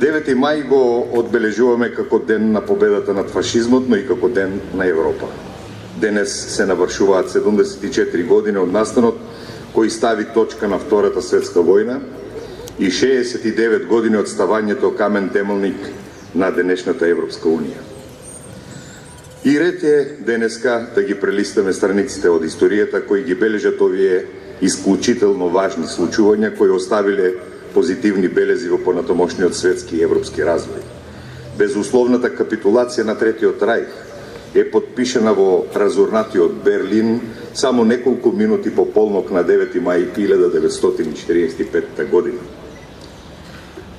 9 мај го одбележуваме како ден на победата над фашизмот, но и како ден на Европа. Денес се навршуваат 74 години од настанот кој стави точка на Втората светска војна и 69 години од ставањето камен темелник на денешната Европска унија. И ред е денеска да ги прелистаме страниците од историјата кои ги бележат овие исклучително важни случувања кои оставиле позитивни белези во понатомошниот светски и европски развој. Безусловната капитулација на Третиот рајх е подпишана во разурнатиот Берлин само неколку минути по полнок на 9 мај 1945 година.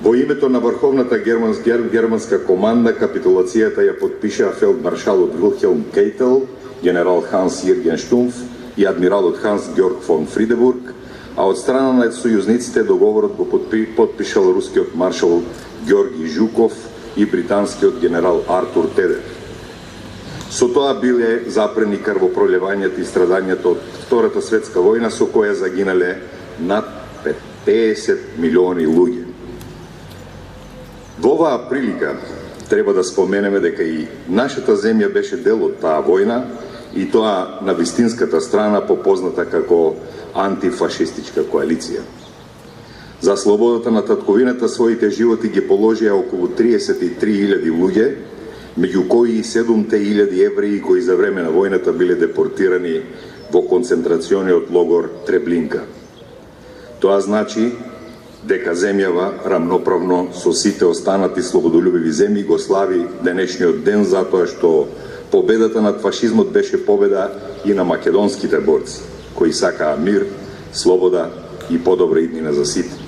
Во името на врховната германска команда капитулацијата ја подпишаа фелдмаршалот Вилхелм Кейтел, генерал Ханс Јерген Штумф и адмиралот Ханс Георг фон Фридебург, а од страна на сојузниците договорот го подпишал рускиот маршал Георги Жуков и британскиот генерал Артур Тедер. Со тоа биле запрени крвопролевањето и страдањето од Втората светска војна со која загинале над 50 милиони луѓе. Во оваа прилика треба да споменеме дека и нашата земја беше дел од таа војна и тоа на вистинската страна попозната како антифашистичка коалиција. За слободата на татковината своите животи ги положија околу 33.000 луѓе, меѓу кои и 7.000 евреи кои за време на војната биле депортирани во концентрациониот логор Треблинка. Тоа значи дека земјава рамноправно со сите останати слободолюбиви земји го слави денешниот ден затоа што победата над фашизмот беше победа и на македонските борци, кои сакаа мир, слобода и подобра иднина за сите.